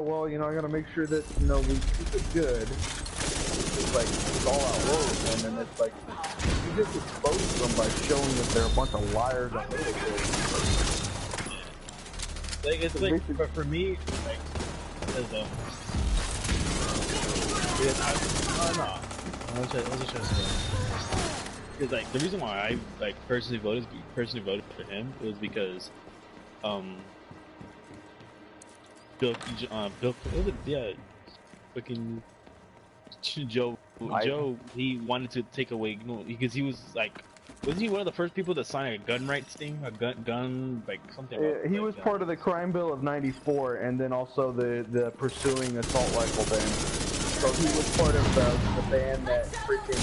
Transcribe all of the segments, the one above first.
well, you know, I gotta make sure that, you know, we keep it good. It's like, it's all out war with them, and it's like, you just expose them by showing that they're a bunch of liars and maniplators. Like, it's like, but for me, like, as a, I was just trying to say. Because, like, the reason why I, like, personally voted for him was because, Bill, fucking Joe, he wanted to take away, you know, because he was like, wasn't he one of the first people to sign a gun rights thing, a gun, like something? He was part of the crime bill of '94, and then also the pursuing assault rifle ban. So he was part of the ban that freaking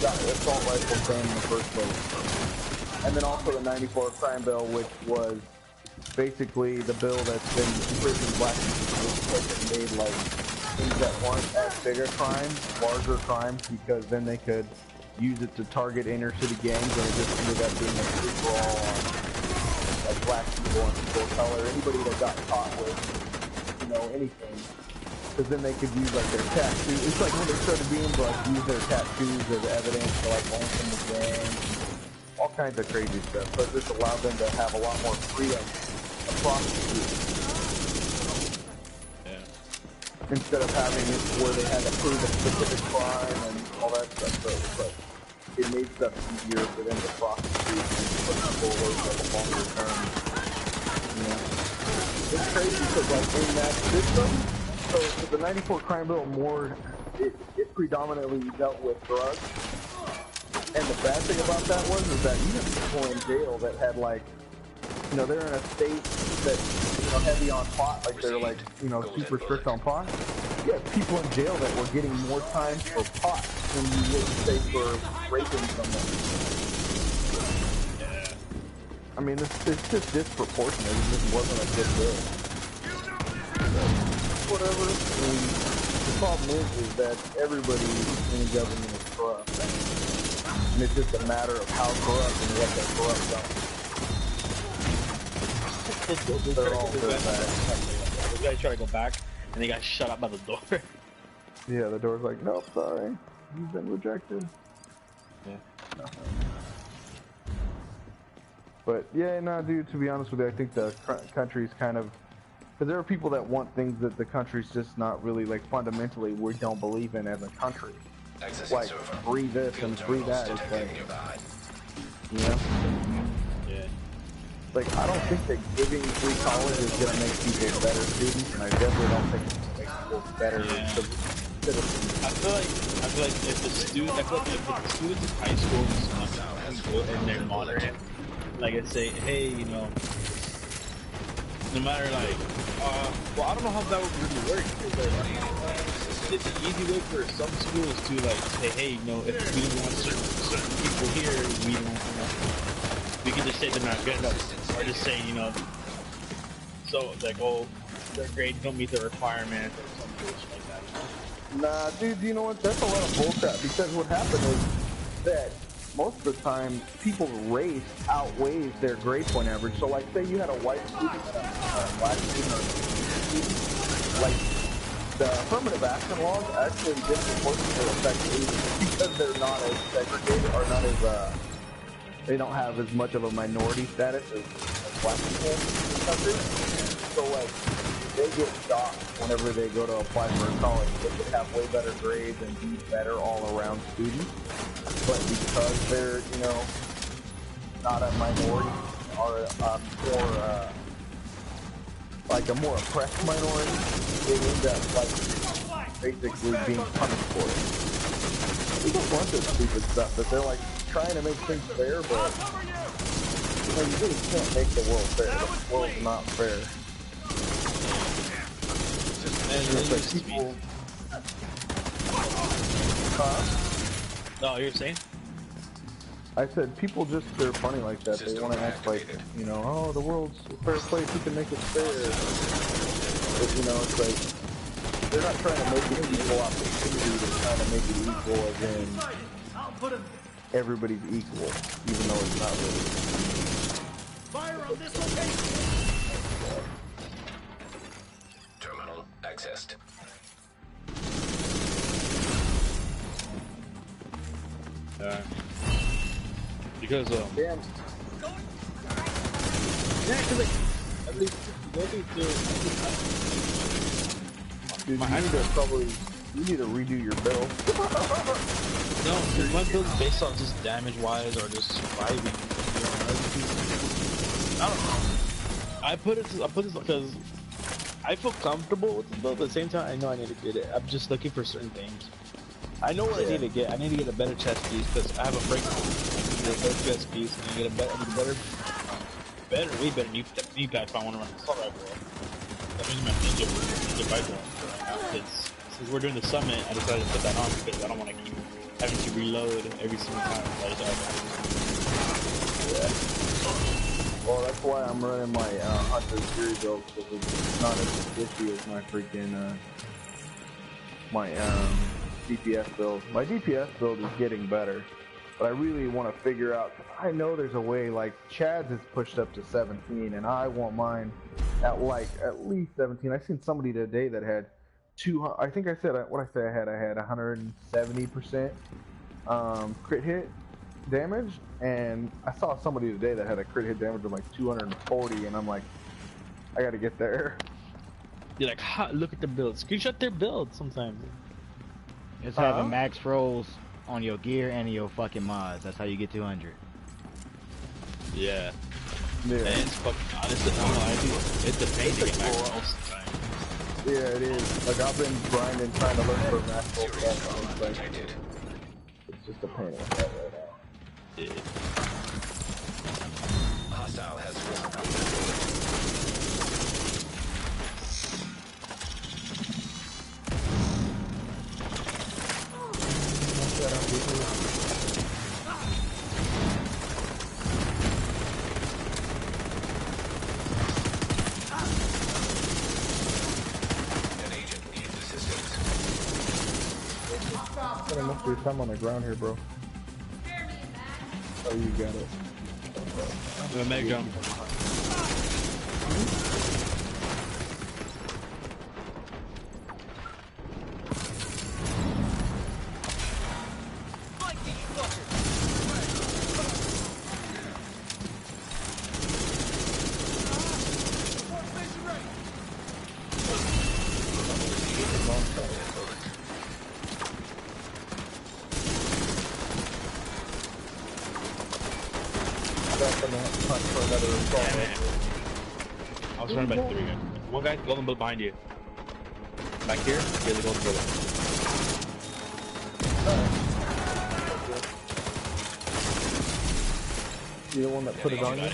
got assault rifles banned in the first place. And then also the '94 crime bill, which was basically the bill that's been imprisoning black people and made like things that weren't as bigger crimes, larger crimes, because then they could use it to target inner city gangs, and it just ended up being a free-for-all on like black people and people of color, anybody that got caught with, you know, anything. Because then they could use like their tattoos. It's like when they started being able to like use their tattoos as evidence to like own from the gang, all kinds of crazy stuff. So it just allowed them to have a lot more freedom to prosecute. Yeah. Instead of having it where they had to prove a specific crime and all that stuff. So it was like, it made stuff easier for them to prosecute and put people away for the longer term. Yeah. It's crazy because like in that system, so the '94 crime bill more, it predominantly dealt with drugs. And the bad thing about that is that you have people in jail that had like, you know, they're in a state that's, you know, heavy on pot, like they're like, you know, super strict on pot. You have people in jail that were getting more time for pot than you would say for raping someone. I mean, it's just disproportionate. It just wasn't a good bill. Whatever. I mean, the problem is that everybody in government is corrupt. And it's just a matter of how corrupt and what they're corrupt on. They're all good bad. The guy tried to go back, and they got shut up by the door. Yeah, the door's like, nope, sorry. You've been rejected. Yeah. But, yeah, no, dude, to be honest with you, I think the country's kind of... Because there are people that want things that the country's just not really, like, fundamentally we don't believe in as a country. Like, free this and free that. It's like, you know? Yeah. Like, I don't think that giving free college is going to make people better students, and I definitely don't think it's going to make people better citizens. I feel like if the students in high school and they're moderate, like I say, hey, you know, no matter like, well, I don't know how that would really work. It's an easy way for some schools to like say, hey, you know, if we don't want certain people here, we don't, you know, we can just say they're not good enough, or just say, you know, so like, oh, their grades don't meet the requirement or something like that. Nah, dude, you know what? That's a lot of bullcrap, because what happened is that most of the time, people's race outweighs their grade point average. So, like, say you had a white student and a black student or a student, like, the affirmative action laws actually disproportionately affect Asians because they're not as segregated, or not as, they don't have as much of a minority status as black people in the country. So, like, they get shocked whenever they go to apply for college. They could have way better grades and be better all-around students. But because they're, you know, not a minority, or more, like a more oppressed minority, they end up, like, basically being punished for it. There's a bunch of stupid stuff that they're, like, trying to make things fair, but, you know, you really can't make the world fair. The world's not fair. It's like people... No, you're saying? I said people just, they're funny like that. They want to act like, you know, oh, the world's a fair place, we can make it fair. But, you know, it's like, they're not trying to make it equal opportunity, they're trying to make it equal as in everybody's equal, even though it's not really. Fire on this location! Terminal accessed. Because Damn. yeah, because like at least go through. Dude, you need to redo your build. No, because my build is based on just damage wise or just surviving. I don't know. I put this because I feel comfortable with the build, but at the same time I know I need to get it. I'm just looking for certain things. I know what I need to get. I need to get a better chest piece because I have a break. I need to get a better chest piece and I get a better, way better knee pad if I want to run assault rifle. That means my ninja rifle right now. Since we're doing the summit, I decided to put that on because I don't want to keep having to reload every single time. Yeah. Well, that's why I'm running my Hunter Fury build because it's not as fishy as my freaking my DPS build. My DPS build is getting better, but I really want to figure out. I know there's a way. Like Chad's is pushed up to 17, and I want mine at least 17. I seen somebody today that had 200. I think I said what I said. I had 170% crit hit damage, and I saw somebody today that had a crit hit damage of like 240, and I'm like, I gotta get there. You're like, look at the build. Screenshot their build sometimes. It's having max rolls on your gear and your fucking mods. That's how you get 200. Yeah. Yeah. And it's fucking honestly, I'm not lying to you. It's a pain to get max rolls sometimes. Yeah, it is. Like I've been grinding, trying to learn for max roll stuff. It's just a pain in the head right now. Yeah. Hostile has an agent needs assistance. Gotta look for your thumb on the ground here, bro. Oh, you got it. The mag jump. I was surrounded by 3 guys. One guy, golden bullet behind you. Back here, he has a golden bullet. You the one that put it on you?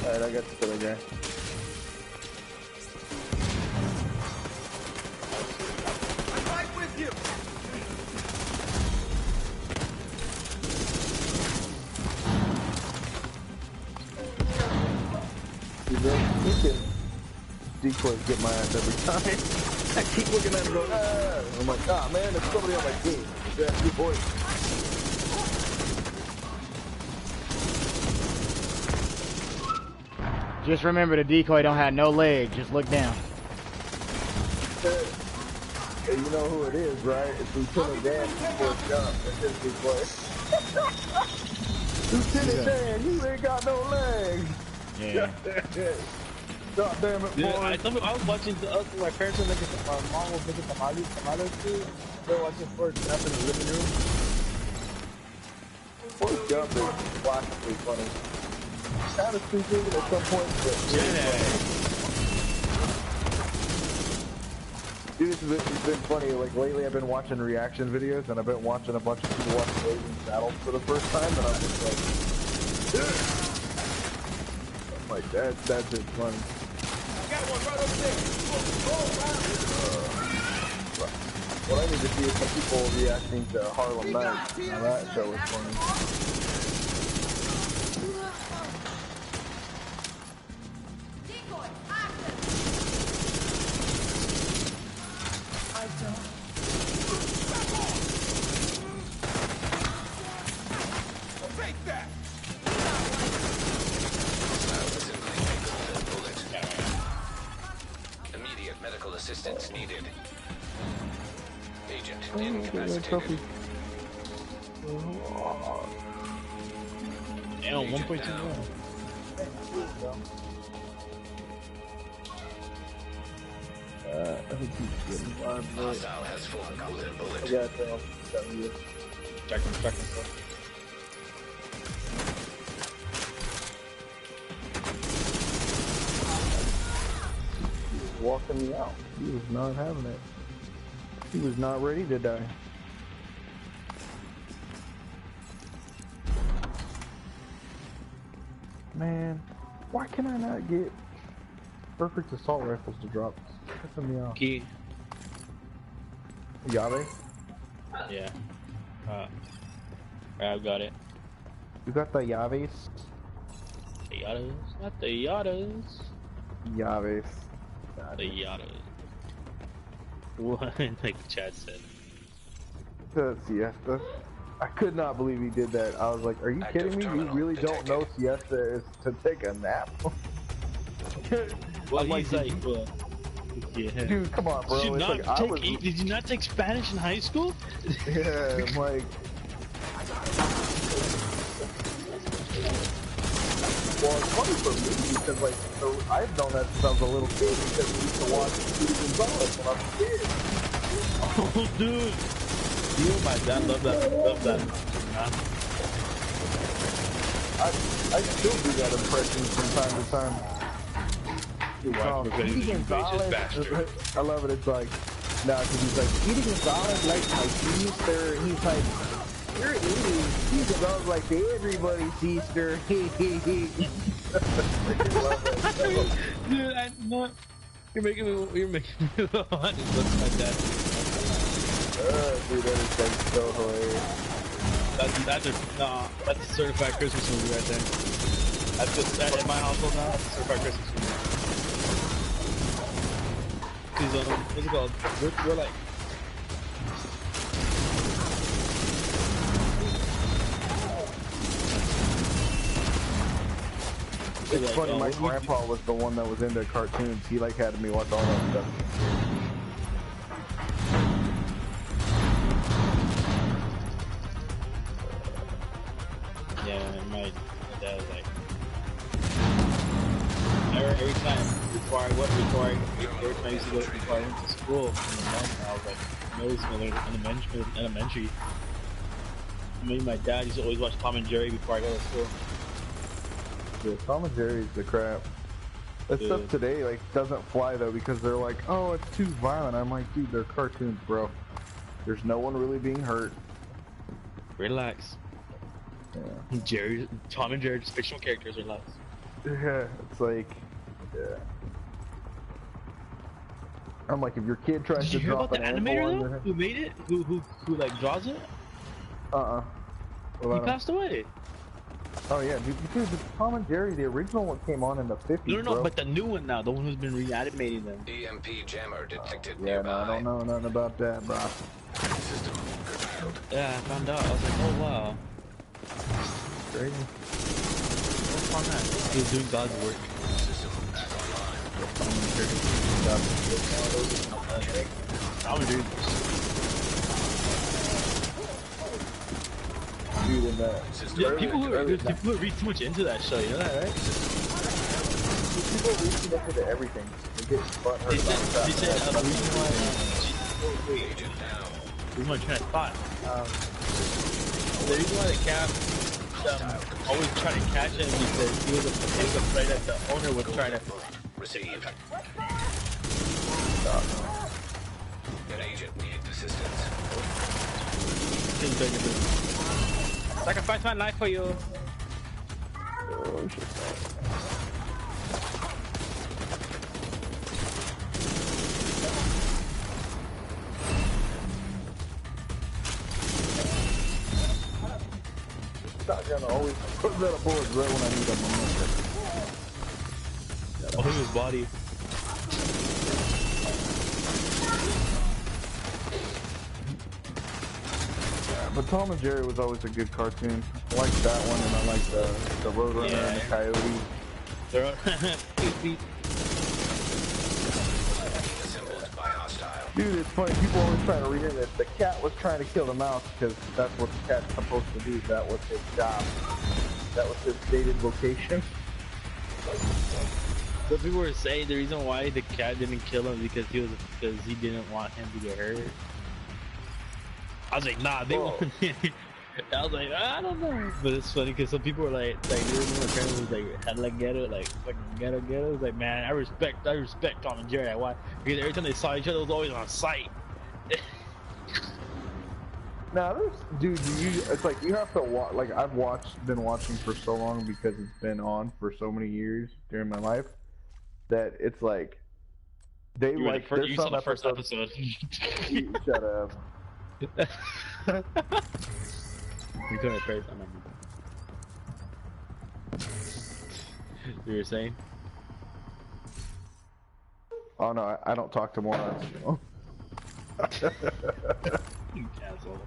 Alright, I got the other guy. I'm right with you. Decoys get my ass every time. I keep looking at him going, ah. I'm like, ah, man, there's somebody on my team. Yeah, decoys. Just remember the decoy don't have no legs. Just look down. Hey, you know who it is, right? It's Lieutenant Dan before jump. That's his decoy. Lieutenant Dan, you ain't got no legs. Yeah. God damn it, boy. Yeah, I was watching my parents were making my mom was making tamales too. They were watching Forrest Gump in the living room. Forrest Gump is classically funny. Kind of stupid at some point, but dude, it's been funny. Like lately, I've been watching reaction videos, and I've been watching a bunch of people watch Blazing Saddles for the first time, and I'm just like, that's just funny. Got one right over there. What I need to see is some people reacting to Harlem Nights. Now that show was funny. Take that. Immediate Immediate medical assistance needed. Agent Trophy. incapacitated. Damn, 1.2 down. mil. I think he's getting fired, but Hostile has full golden I bullet. got you. Check him. Walking me out. He was not having it. He was not ready to die. Man, why can I not get perfect assault rifles to drop? It's pissing me off. Key. Yave, Yeah. I've got it. you got the Yaves? The Yadas. Not the Yadas. Yaves. The Yadas. What? Like Chad said. The Siesta. I could not believe he did that. I was like, are you Active kidding me? You terminal really don't know detected. Siesta is to take a nap? Well, I'm like, he's like, well, yeah. dude, come on, bro. Did you, It's not like, I was, did you not take Spanish in high school? yeah, I'm like, well, it's funny for me because, like, so I've known that since I was a little kid because we used to watch Speedy Gonzalez when I was a kid. Oh, dude. You and my dad love that. I still do that impression from time to time. Watch Speedy Revenge Gonzalez, bastard. I love it. It's like, nah, because he's like, Speedy Gonzalez like my sister. And he's like, you're 80. Speedy Gonzalez like everybody's sister. I love it. Dude, I know. You're making me laugh. That's my dad. Dude, that is like so hilarious. That's a certified Christmas movie right there. That's just in my household now. That's a certified Christmas movie. Cause what's it called? We're like. It's funny, my grandpa was the one that was into cartoons. He like had me watch all that stuff. Yeah, my dad was like. Every time before I used to go before I went to school, I was like middle school, elementary. Me and my dad used to always watch Tom and Jerry before I go to school. Yeah, Tom and Jerry's the crap. That stuff Dude. today like doesn't fly though because they're like, oh, it's too violent. I'm like, dude, they're cartoons, bro. There's no one really being hurt. Relax. Yeah. Tom and Jerry, just fictional characters. Relax. Yeah, it's like, yeah. I'm like, if your kid tries Did to you hear drop about the an animal animator on though? Who made it? Who like draws it? Well, He passed away. oh yeah, dude, the Tom and Jerry, the original one came on in the 50s, No, bro. but the new one now, the one who's been reanimating them. EMP jammer detected Yeah, no, nearby. I don't know nothing about that, bro. System curtailed. Yeah, I found out. I was like, oh wow. Crazy. What's on that? He was doing God's work. System back online. Tom and Jerry. Dude, in that. Yeah, people who read too much into that show, you know that, right? People reaching up into everything. They get butt hurt They about said, stuff. the reason why, Agent down. the reason why I'm trying to spot, the reason why the cat always trying to catch him because he was afraid that the owner was trying to. Received. An agent needs assistance. Sacrifice my life for you. Oh, shit. Shotgun always puts out a bullet right when I need them. Oh, his body. But Tom and Jerry was always a good cartoon. I like that one, and I like the Roadrunner and the Coyote. They're Dude, it's funny. People always try to read it that the cat was trying to kill the mouse because that's what the cat's supposed to do. That was his job. That was his stated vocation. But people were saying the reason why the cat didn't kill him because he didn't want him to get hurt. I was like, nah, they Whoa. want. I was like, I don't know. But it's funny because some people were like they were my parents was like, had like ghetto, like fucking ghetto. It was like, man, I respect Tom and Jerry. Why? Because every time they saw each other, it was always on sight. Now, dude, it's like you have to watch. Like I've been watching for so long because it's been on for so many years during my life that it's like they You were like. the There's you some saw the first episodes. episode. Shut up. You told me first. I remember. You were saying? Oh no, I don't talk to morons. You asshole.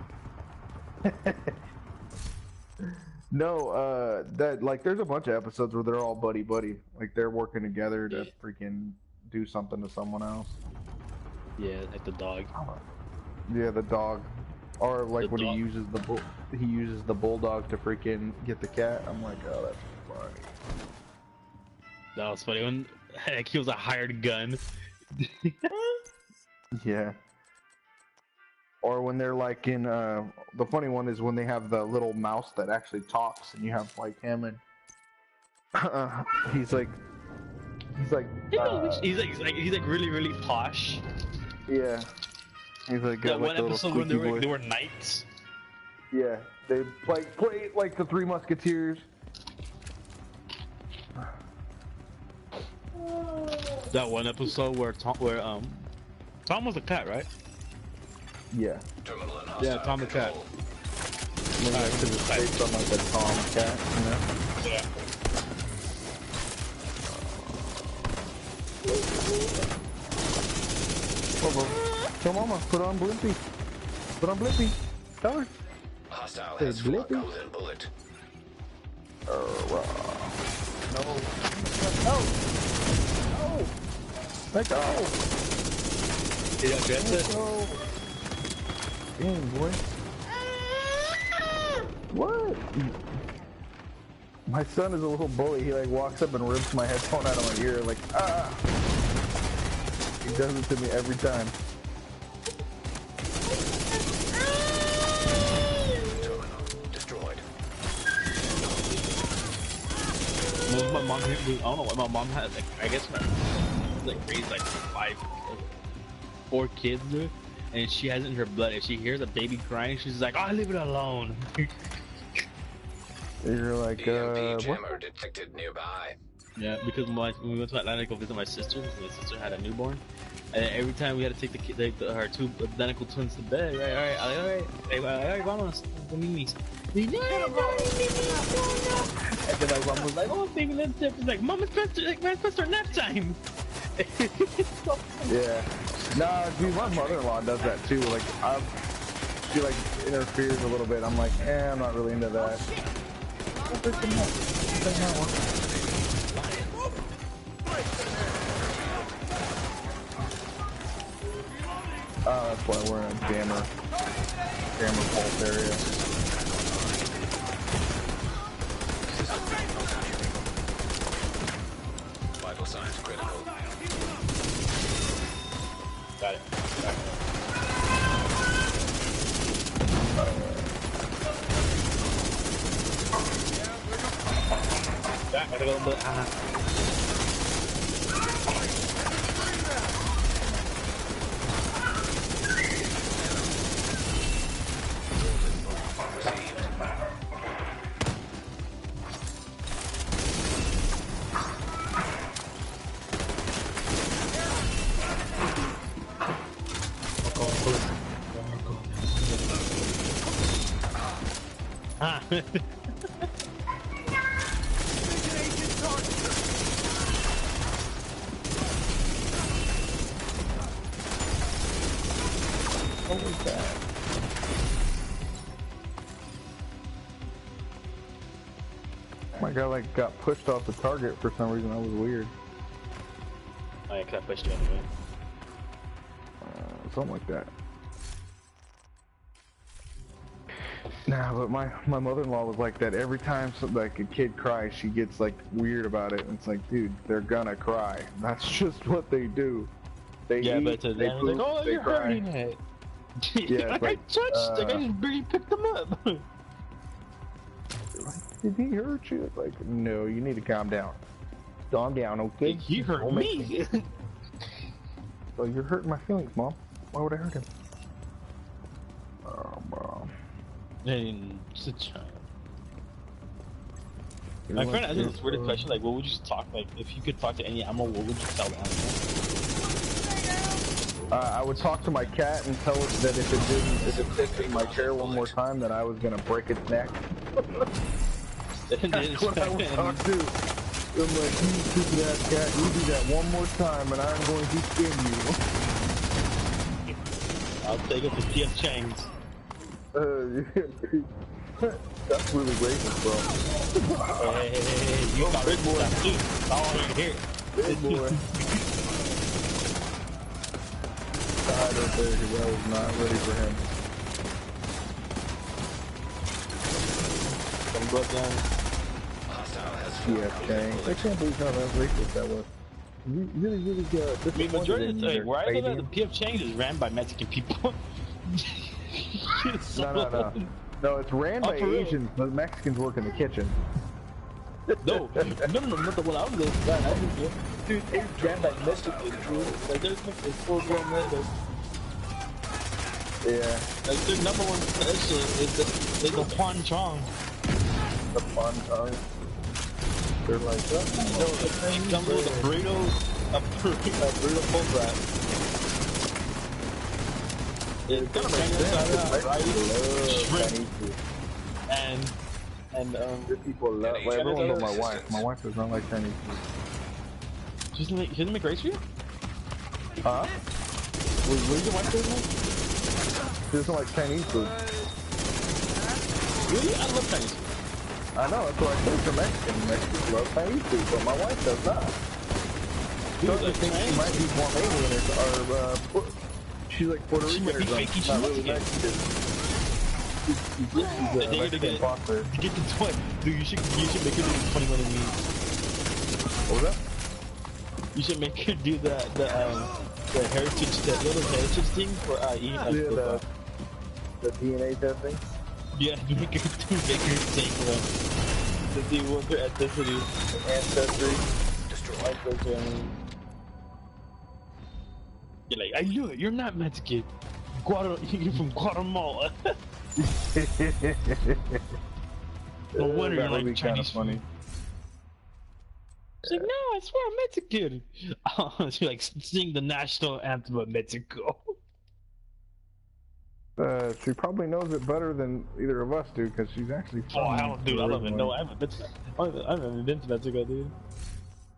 No, that like there's a bunch of episodes where they're all buddy, like they're working together to freaking do something to someone else. Yeah, like the dog. Yeah, the dog, or like The when dog. he uses the bulldog to freaking get the cat. I'm like, oh, that's funny. That was funny when like he was a hired gun. Yeah. Or when they're like in the funny one is when they have the little mouse that actually talks, and you have like him and he's like he's like really posh. yeah, he's like That got, one like, the little episode when squeaky voice. they were knights. Yeah, they like play like the Three Musketeers. That one episode where Tom was a cat, right? Yeah, Terminal and Yeah, hostile Tom the cat. control. because it's based on like a Tom cat, you know. Yeah. Tell Mama, put on Blimpy. Put on Blimpy. Tell her. Hostile Hey, has flak Blippy. within bullet. No. Let go. Did I address it? Go. Dang, boy. What? My son is a little bully. He like walks up and rips my headphone out of my ear like, ah. He does it to me every time. Terminal destroyed. My mom, I don't know what my mom had. Like, I guess my mom like raised like 4 kids, dude, and she has it in her blood. If she hears a baby crying, she's like, "Oh, leave it alone." You're like, EMP what? jammer detected nearby. Yeah, because when we went to Atlanta to go visit my sister, my sister had a newborn, and every time we had to take her 2 identical twins to bed, right? All right, vamos, Mimi. And then my mom was like, "Oh, baby, let's dip." She's like, "Mom, it's past our nap time." Yeah. Nah, dude, my mother-in-law does that too. Like, she like interferes a little bit. I'm like, I'm not really into that. That's why we're in a jammer pulse area. Vital signs critical. Got it. Ya, ada kalau Ah. What was that? My guy like got pushed off the target for some reason. That was weird. I pushed you anyway. something like that. Nah, but my mother-in-law was like that. Every time like a kid cries, she gets like weird about it. And it's like, dude, they're gonna cry. That's just what they do. They Yeah, eat, but to they them, poop, like, oh, they you're cry. hurting it. Yeah, like, like, I touched, like, I just barely picked them up. Did he hurt you? Like, no, you need to calm down. Calm down, okay? He hurt Don't make me. So you're hurting my feelings, Mom. Why would I hurt him? Mom. And just a child. You're My like friend asked me this, this weird question, like, what would you talk, like, if you could talk to any animal, what would you tell the animal? I would talk to my cat and tell it that if it sits in my chair one more time, that I was gonna break its neck. That's what I would talk to. I'm like, you stupid ass cat, you do that one more time and I'm going to skin you. I'll take it to P.F. Chang's. That's really racist, bro. Hey, you got rid of that too. I don't want to hear it. Big boy. I don't think that was not ready for him. Some blood down. Hostile has Yeah, dang. I can't believe how racist that was. Really, really good. I mean, majority of the time, where I live at, the P.F. Chang's is ran by Mexican people. No. No, it's ran by Asians, but Mexicans work in the kitchen. No, not the one I was living by. Dude, it's ran by Mexicans, dude. Like, there's full grown men. Yeah. Like, their number one special is the Quan Chong. The fun time. They're like, oh, No, it comes with a burrito full wrap. It's kind of banging inside out, right? Shrimp. And Good people love, well, everyone but my wife. My wife does not like Chinese food. she doesn't make rice for you? Huh? Where's your wife doing? She doesn't like Chinese food. Really? I love Chinese food. I know, that's why I say for Mexican. Mexicans love Chinese food, but my wife does not. Dude, Don't you think she might be more alien or she's like Puerto She Rican might be or faking something. she's Not really Mexican. Mexican. She's a Mexican foster. To get the 20, dude, you should make her do the 21 and me. What was that? You should make her do the heritage, the little heritage thing for eating. Yeah, the DNA testing. Yeah, make her take to see what their ethnicity, Ancestry. destroy. You're like, I knew it. You're not Mexican. You're from Guatemala. No wonder you That would be like kind of Chinese funny. food. She's like, no, I swear I'm Mexican. She like sing the national anthem of Mexico. She probably knows it better than either of us do, because she's actually from Oh, hell, dude, I don't even know. originally. I haven't been to Mexico, dude.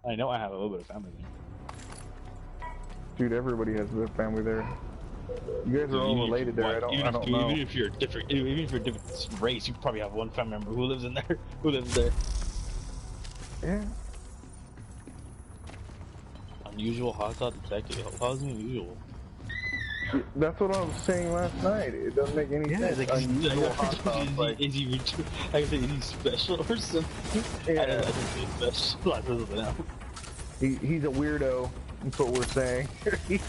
I know I have a little bit of family there. Dude, everybody has their family there. You guys are all related there. I don't know. Even if you're a different race, you probably have one family member who lives in there. Who lives there? Yeah. Unusual hostile detective. How's it unusual? That's what I was saying last night. It doesn't make any sense. Like, Unusual hostile. Like, is he special or something? Yeah. I don't think he's special. I don't know. he's a weirdo. That's what we're saying. he's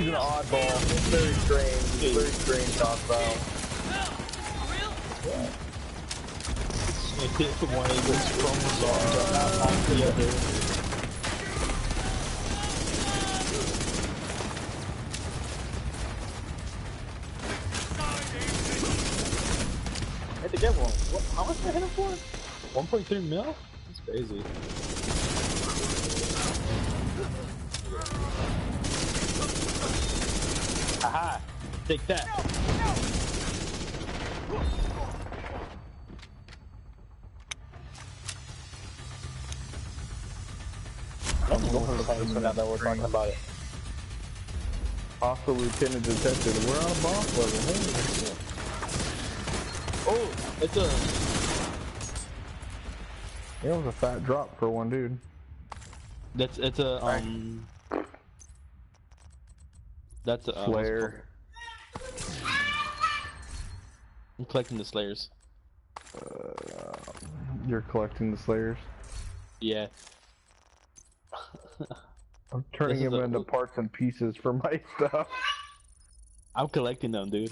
an oddball. It's very strange. He's very strange hostile. One of those chromosomes are not on the other. I had to get one. How much did I hit him for? 1.3 mil? That's crazy. Aha! Take that! I'm going to find this one now that we're talking about it. Hostile lieutenant detected. We're on a boss level. Hey. Oh! It's a... It was a fat drop for one dude. It's a, That's Slayer. I'm collecting the Slayers. You're collecting the Slayers. Yeah. I'm turning This is them into parts and pieces for my stuff. I'm collecting them, dude.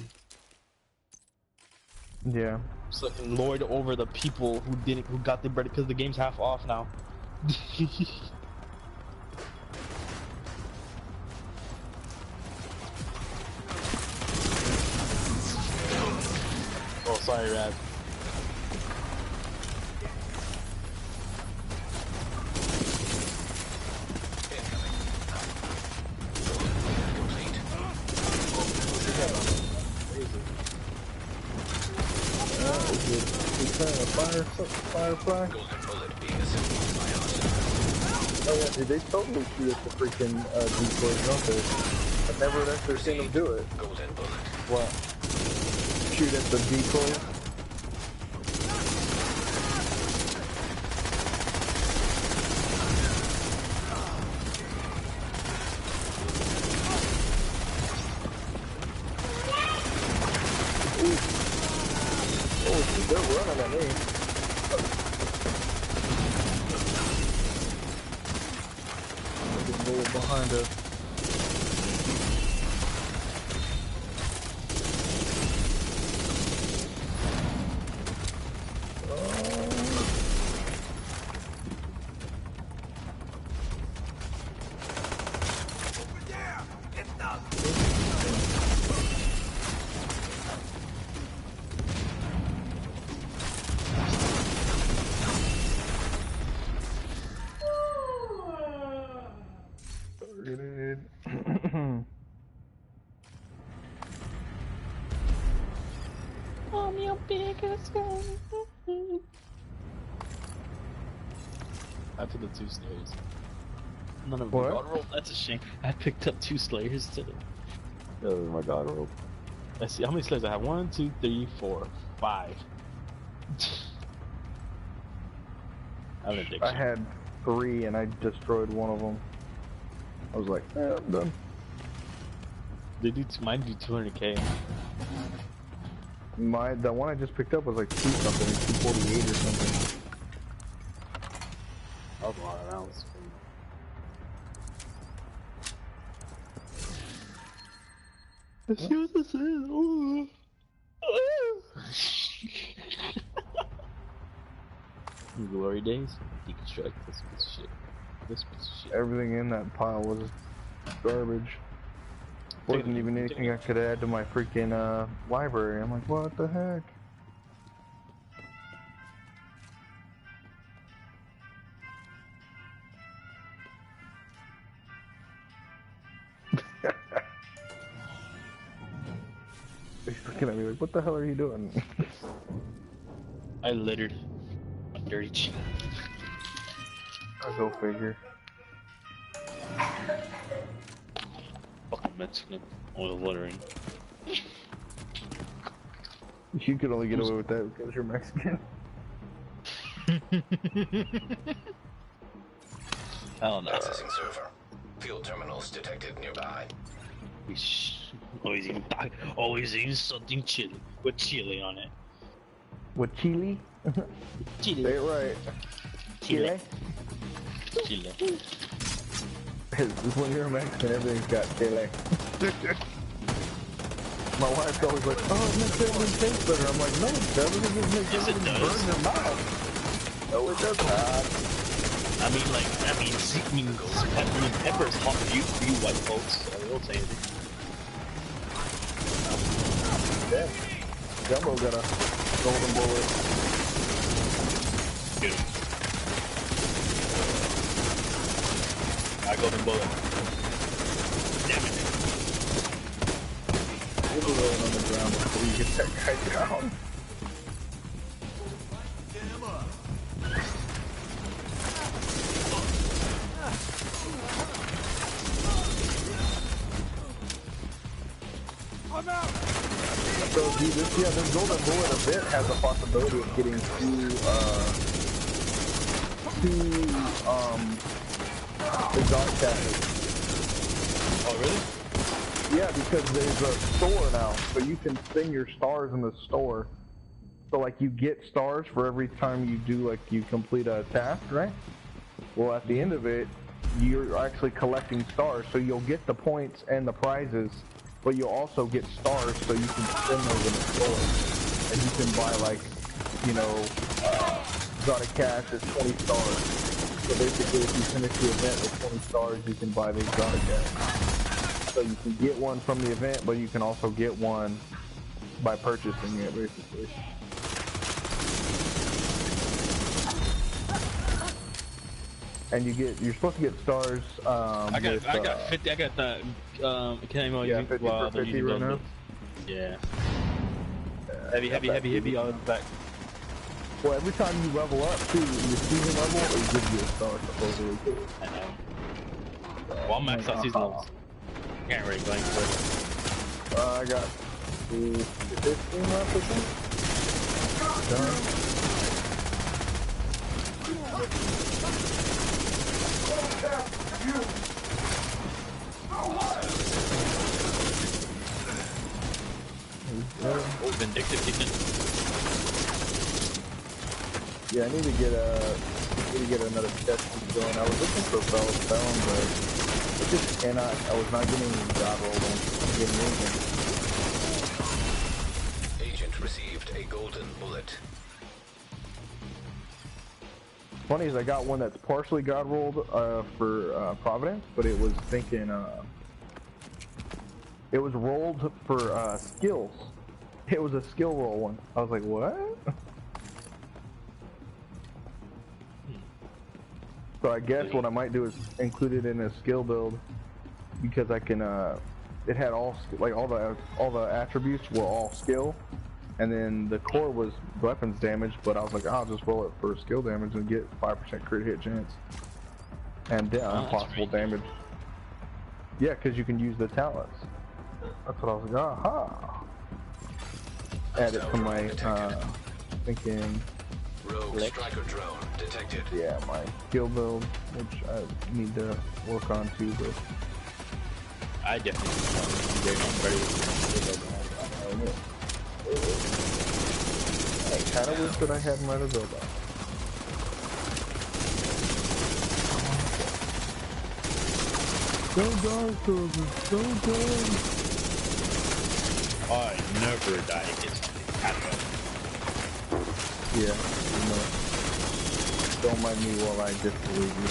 Yeah. So I can lord over the people who got the bread because the game's half off now. Oh, sorry, Rad. Firefly. Golden bullet being assembled by hostile. Oh yeah, dude, they totally shoot at the freaking decoys, don't they? I've never actually seen them do it. Golden bullet. What? Shoot at the decoys? Oh, shit, they're running at me. There's a bullet behind us. Targeted. I'm your biggest fan. I took the 2 Slayers. None of them What? got rolled. That's a shame. I picked up 2 Slayers today. Oh my god, rope. Let's see how many Slayers I have. 1, 2, 3, 4, 5. I have an addiction. I had 3 and I destroyed one of them. I was like, I'm done. They do mine do 200k. The one I just picked up was like 2 something, 248 or something. That was a lot of rounds. Let's see what this is. Ooh. Glory days. Deconstruct this piece of shit. This piece of shit. Everything in that pile was garbage. Wasn't even anything I could add to my freaking library. I'm like, what the heck? He's looking at me like, what the hell are you doing? I littered a dirty cheek. I'll go figure. Fucking Mexican. All the littering. You could only get away with that because you're Mexican. Hell no. Accessing server. Fuel terminals detected nearby. Always eating something chili with chili on it. With chili? Chili. Say it right. Chile. Chile. When you're a Mexican, everything's got chili. My wife's always like, oh, it makes everything taste better. I'm like, no, it doesn't. It just makes Yes, it everything does. burn your mouth. No, it does not. Pepper's hot for you white folks, so I will say anything. Yeah. Jumbo got a golden bullet. Good. I golden bullet. Damn it. You'll be rolling on the ground before you get that guy down. So, dude, this golden bullet event has a possibility of getting two exhaust chassis. Oh, really? Yeah, because there's a store now, so you can spend your stars in the store. So like you get stars for every time you do like you complete a task, right? Well, at the end of it, you're actually collecting stars, so you'll get the points and the prizes, but you'll also get stars, so you can spend those in the store, and you can buy like, you know, exotic cash is 20 stars. So basically, if you finish the event with 20 stars, you can buy the exotic cash. So you can get one from the event, but you can also get one by purchasing it, basically. And you're supposed to get stars. I got 50. I got the. Can I yeah, 50 for 50 right now. Yeah. Heavy on the back. Well, every time you level up too, your season level, it gives you a star supposedly too. I know. Well, I'm maxed out season levels. Can't really blank for it. I got 15 left, I think. Done. Vindictive season. Yeah, I need to get another test going. I was looking for Bella's Felon, but I just cannot. I was not getting God rolling. I'm getting anything. Agent received a golden bullet. Funny is I got one that's partially God rolled for Providence, but it was thinking it was rolled for skills. It was a skill roll one. I was like, what? So I guess what I might do is include it in a skill build, because I can. It had all the attributes were all skill, and then the core was weapons damage. But I was like, I'll just roll it for skill damage and get 5% crit hit chance and possible damage. Yeah, because you can use the talents. That's what I was like. Aha! Add it to my thinking. Rogue striker drone detected. Yeah, my skill build, which I need to work on too, but I definitely I kind of wish that I had my build on. Go dark, go dark. I never die against Catwoman. Yeah, you know. Don't mind me while I disbelieve you.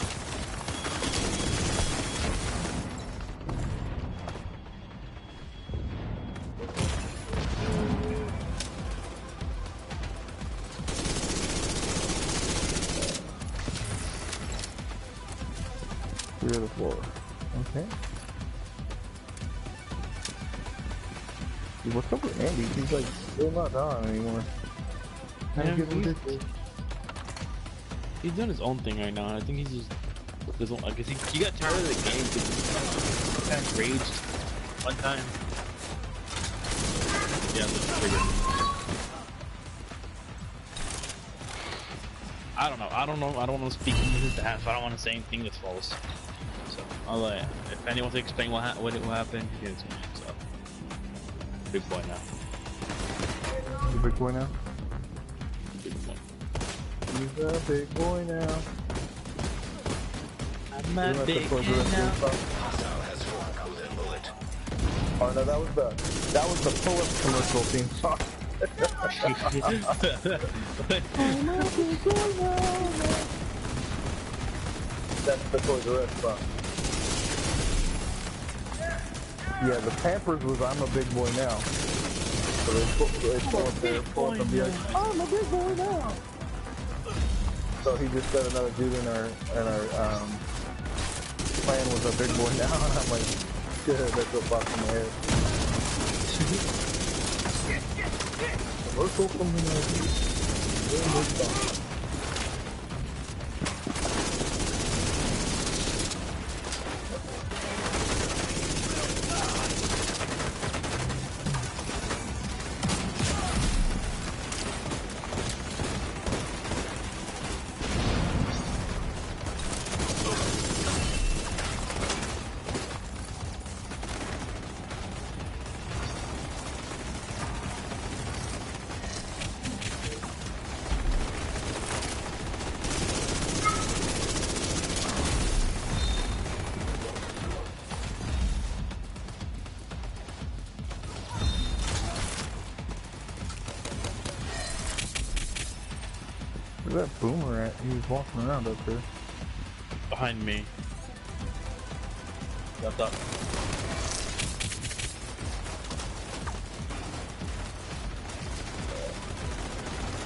Clear the floor. Okay. Dude, what's up with Andy? He's like still not on anymore. He's doing his own thing right now. I think he's just doesn't. I guess he got tired of the game because he kind of raged one time. Yeah, let's trigger. I don't know. I don't want to speak on his behalf. I don't want to say anything that's false. So I'll let if anyone wants to explain what happened, he can explain. So big boy now. You big boy now? Big boy. He's a big boy now. I'm a big boy now. Hostile has formed golden bullet. Oh no, that was the Philips commercial theme song. That's the Toys R Us song. Yeah, the Pampers was I'm a big boy now. So they pull up there, pull up and be like, I'm a big boy now. So he just said another dude in our plan was a big boy now, and I'm like, good, that's what popped in my head. Commercial from the Where's that boomer at? He was walking around up there. Behind me. Got up.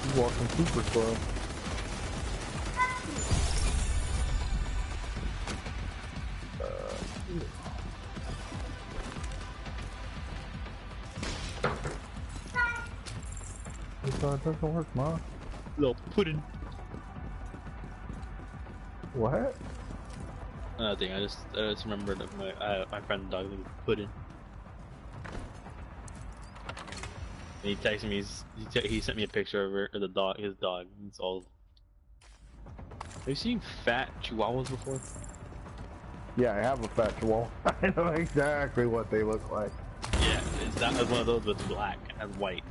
He's walking super slow. It doesn't work, Mom. Little pudding. What? Nothing. I just remembered that my friend dog named Puddin. And he texted me. He sent me a picture of the dog. His dog. It's old. Have you seen fat chihuahuas before? Yeah, I have a fat chihuahua. I know exactly what they look like. Yeah, it's that one of those that's black and white.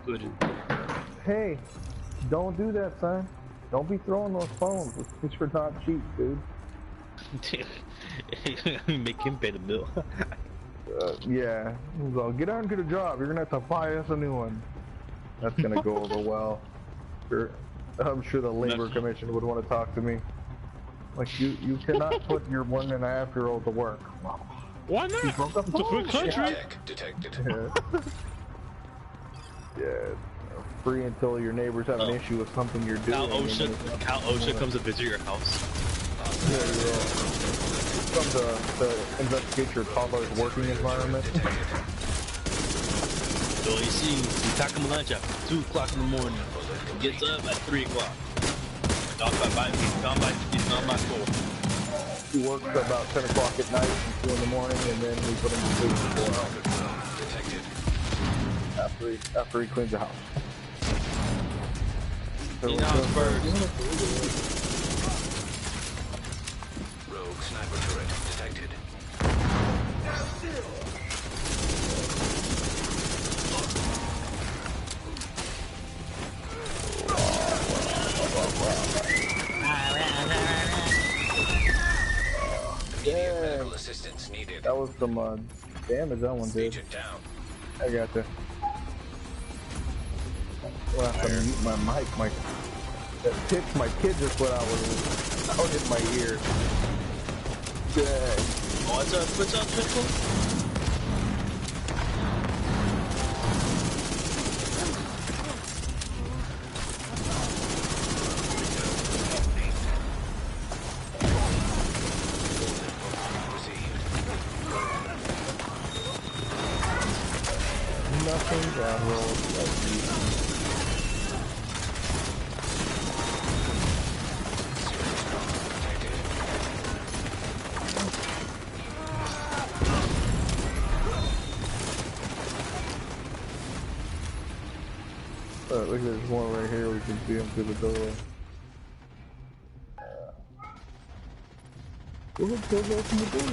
Puddin. Hey, don't do that, son. Don't be throwing those phones. These are not cheap, dude. Make him pay the bill. Yeah. So get out and get a job. You're gonna have to buy us a new one. That's gonna go over well. I'm sure the labor commission would want to talk to me. Like you cannot put your 1.5-year-old to work. Why not? You broke up It's a free country. Tech detected. Yeah. Free until your neighbors have an issue with something you're doing. Cal OSHA comes to visit your house. Yeah. Come to investigate your toddler's working environment. So you see, you pack him lunch at 2 o'clock in the morning. He gets up at 3 o'clock. He's gone by 4. He works about 10 o'clock at night and 2 in the morning, and then we put him to sleep for 4 hours. After he cleans the house. Rogue sniper turret detected. Yeah. Medical assistance needed. That was some damage that one did. Agent down. I gotcha. I'll have to mute my mic. That pitch my kid just put out was out in my ear. Good. What's up, Pickle? Nothing that rolls like you. Look at this one right here, we can see him through the doorway. Go open the door.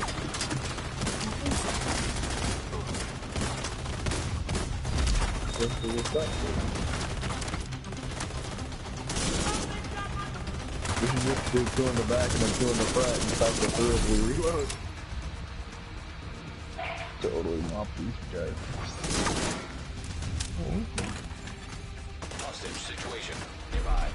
We should just do 2 in the back and then 2 in the front and stop the 3 as we reload. Totally mop these guys. Hostage situation nearby.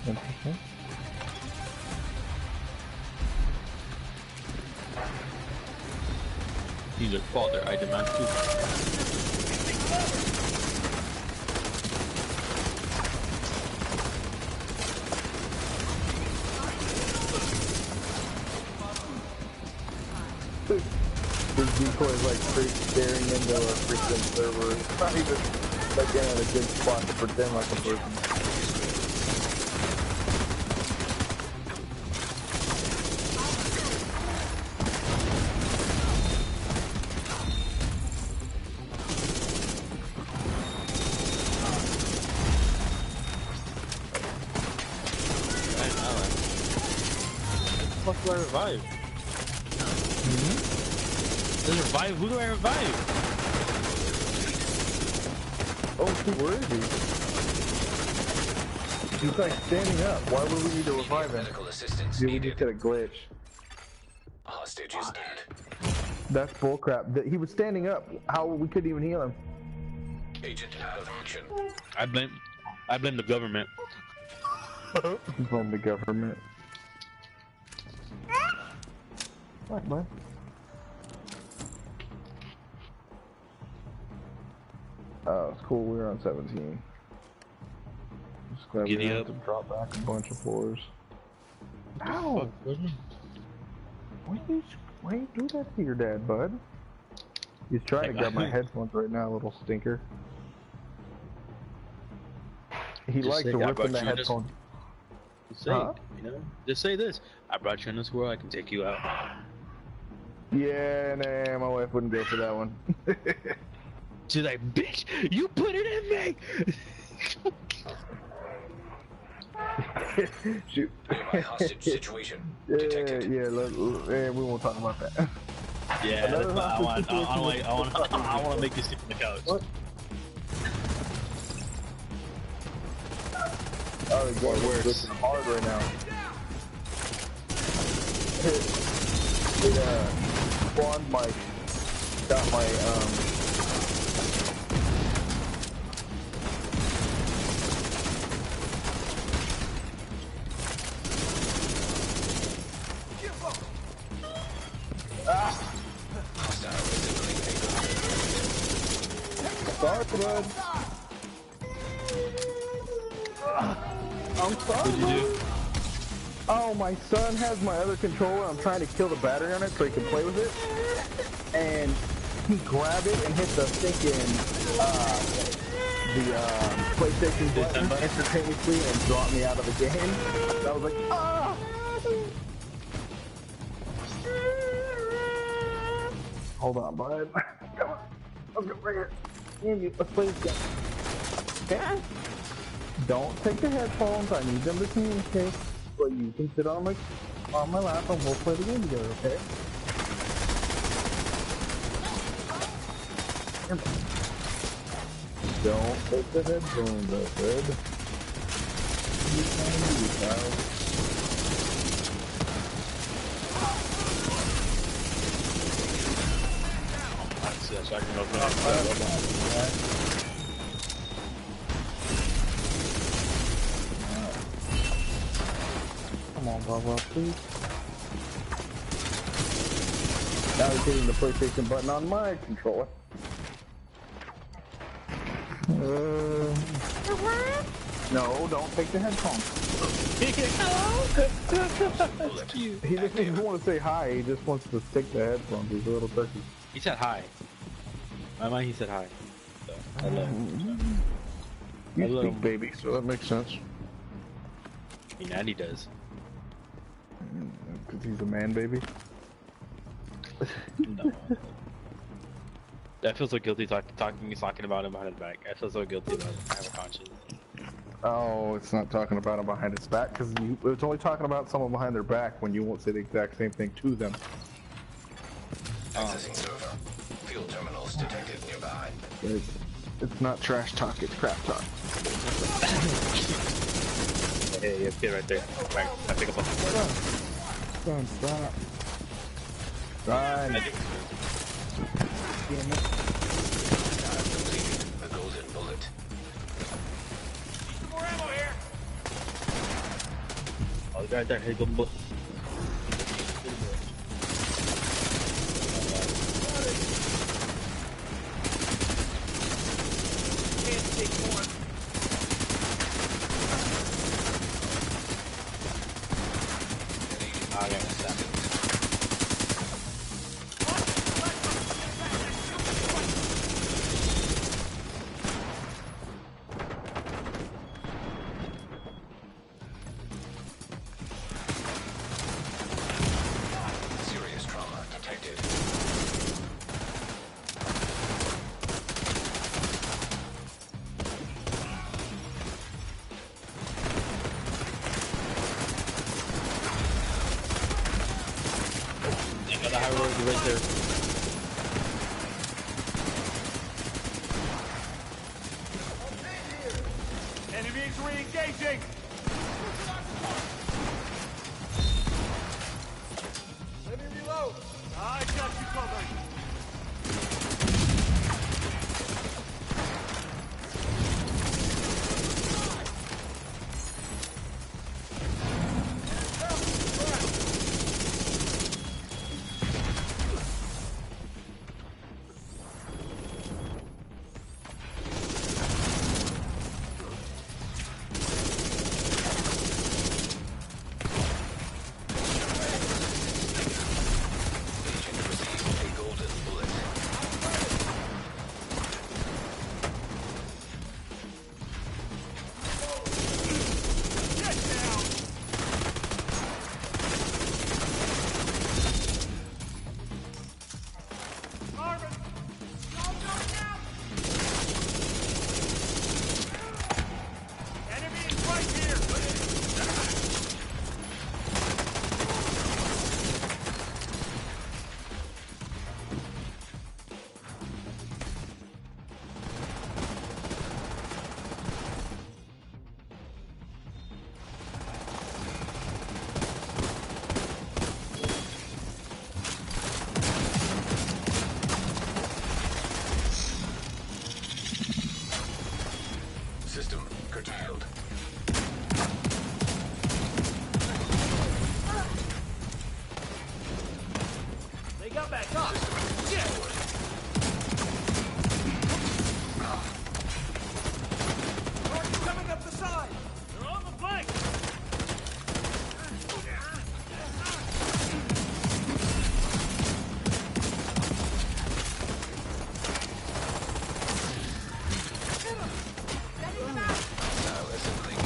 Interesting. He's a father, I demand too. This decoy is like straight staring into a freaking server. It's not even like in a good spot to pretend like a person. What do I revive? There's revive? Who do I revive? Oh, shoot, where is he? He's like standing up. Why would we need to revive him? Medical assistance Dude, we needed. just got a glitch. Hostage is dead. That's bullcrap. He was standing up. How we couldn't even heal him? Agent out of action. I blame the government. From the government. What, bud? Oh, it's cool. We're on 17. Just glad we Giddy didn't up. have to drop back a bunch of floors. Ow! Why you do that to your dad, bud? He's trying to grab my headphones right now, little stinker. He Just likes say, to "I rip brought in the you this." headphones. Just say, Huh? you know, just say this. I brought you in this world. I can take you out. Yeah, nah, my wife wouldn't go for that one. She's like, bitch, you put it in me. Shoot. Nearby hostage situation Yeah, detected. yeah, we won't talk about that. Yeah, Another that's why hostage I want to make you sleep on the couch. What? Oh, he's going worse. hard right now. It spawned my, got my, Hostile resembling sorry, bud. I'm sorry. What'd you do? Oh, my son has my other controller. I'm trying to kill the battery on it so he can play with it. And he grabbed it and hit the thinking, PlayStation button instantaneously and dropped me out of the game. I was like, ah! Hold on, bud. Come on. Let's go right here. Andy, let's play this game. Okay? Don't take the headphones. I need them to communicate. But you can sit on my lap and we'll play the game together, okay? Don't take the headphones out, bud. You can do, child. So I can open up. Come on, Bob, please. Now he's hitting the PlayStation button on my controller. No, don't take the headphones. He doesn't even want to say hi, he just wants to stick the headphones. He's a little turkey. He said hi. In my mind, he said hi. So, hello. You Hello. speak baby, so that makes sense. I mean, Andy does. Because he's a man baby. No. I feel so guilty talking about him behind his back. I feel so guilty about it. I have a conscience. Oh, it's not talking about him behind his back, because it's only talking about someone behind their back when you won't say the exact same thing to them. accessing server. Field terminals detected nearby. It's not trash talk, it's crap talk. Hey, yeah, kid right there. Right, I pick up a Son, stop. Run. Damn it. Completed. The golden bullet. Some more ammo here. Oh, the guy right there. Hey, go book. Can't take more. I got to stop it. Serious trauma detected. You got the high road right there. Enemies re-engaging. Let me reload. I got you covered. System curtailed. They got back up. Shit. Target coming up the side. They're on the flank. Now assembling.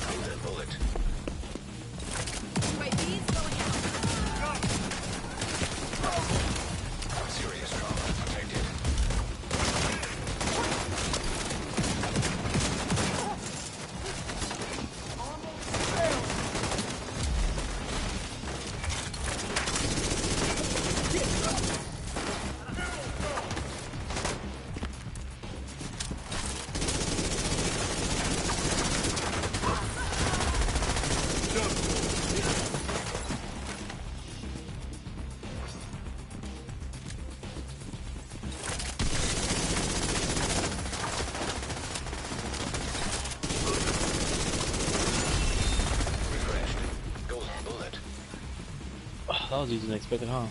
Golden bullet. UAV's going out. Serious trauma detected. Refreshed. Golden bullet. That was easy than expected, huh?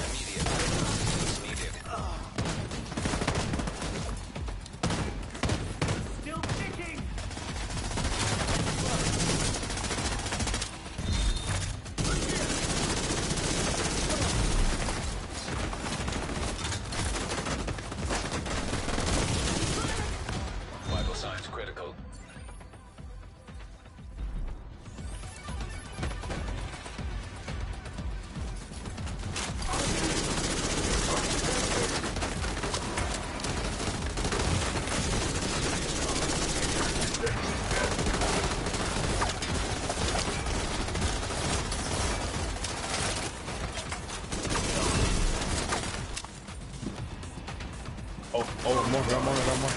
Immediate assistance needed. Still kicking. Vital signs critical. Oh, more.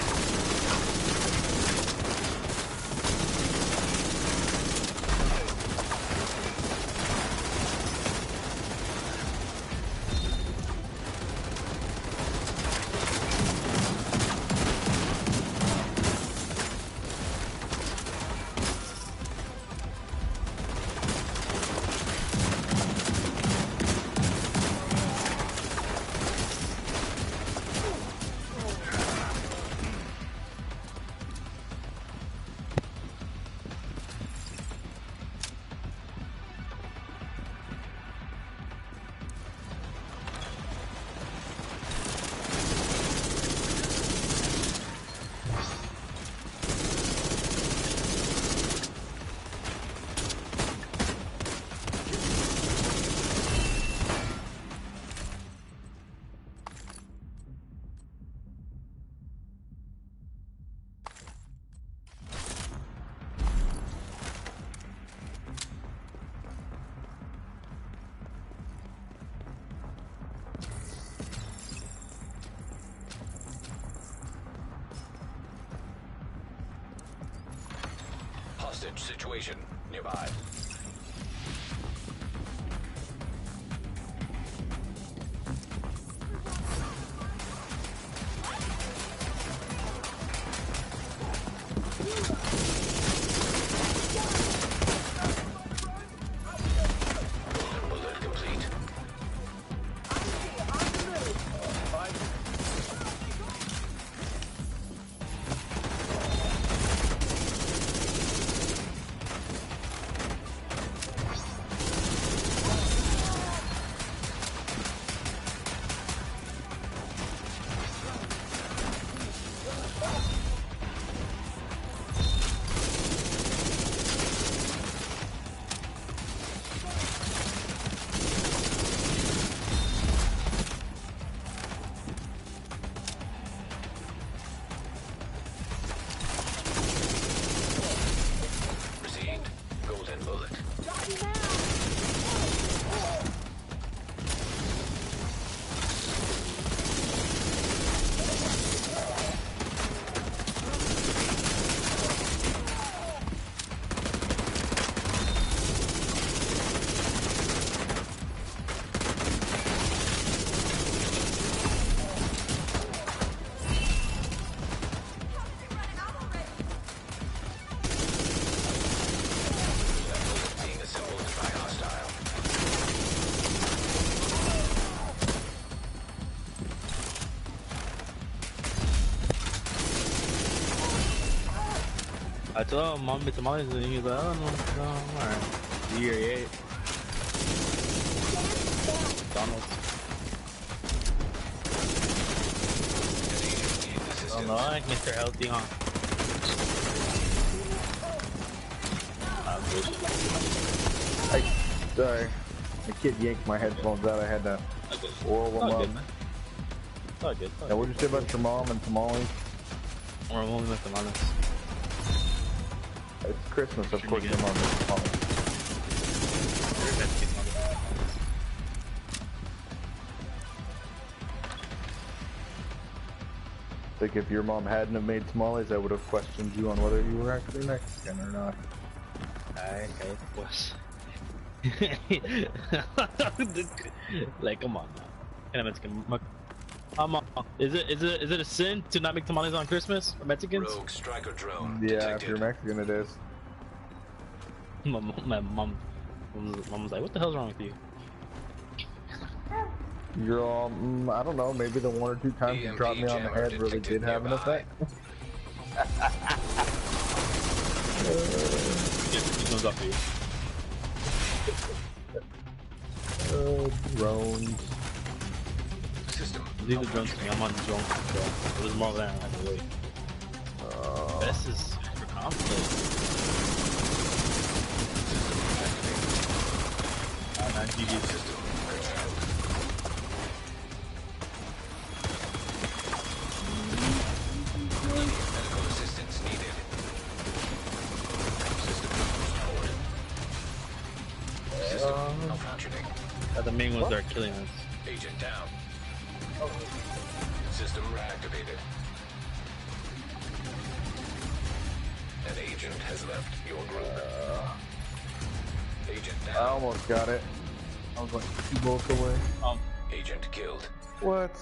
hostage situation nearby. Golden bullet complete. Received. Golden bullet. Being assembled by hostile. I told him mom made tamales and he was like, oh no, alright. Year 8. McDonald's. Oh no, I think Mr. Healthy, huh? Sorry. The kid yanked my headphones out. I had to oil them up. It's all good. Now, what'd you say about your mom and tamales? Or I'm only with tamales. It's Christmas, of course your mom makes tamales. Like, if your mom hadn't have made tamales, I would have questioned you on whether you were actually Mexican or not. Ay, pues. Like, come on now. Can I Mexican? Is it a sin to not make tamales on Christmas for Mexicans? Rogue striker drone Yeah, detected. if you're Mexican, it is. My mom's like, what the hell's wrong with you? You're all, I don't know, maybe the one or two times you EMP dropped me on the jammer head really detected did have an nearby. effect. He comes off you. Drones. System. Leave the drones to me. I'm on drone control. There's more of that. I have to wait. This is for conflict. Man, GG. System curtailed. Medical assistance needed. System forward. System malfunctioning. The main ones that are killing us. Agent down. System reactivated. An agent has left your group. Agent I down. almost got it. I was like 2 bullets away. Agent killed. What?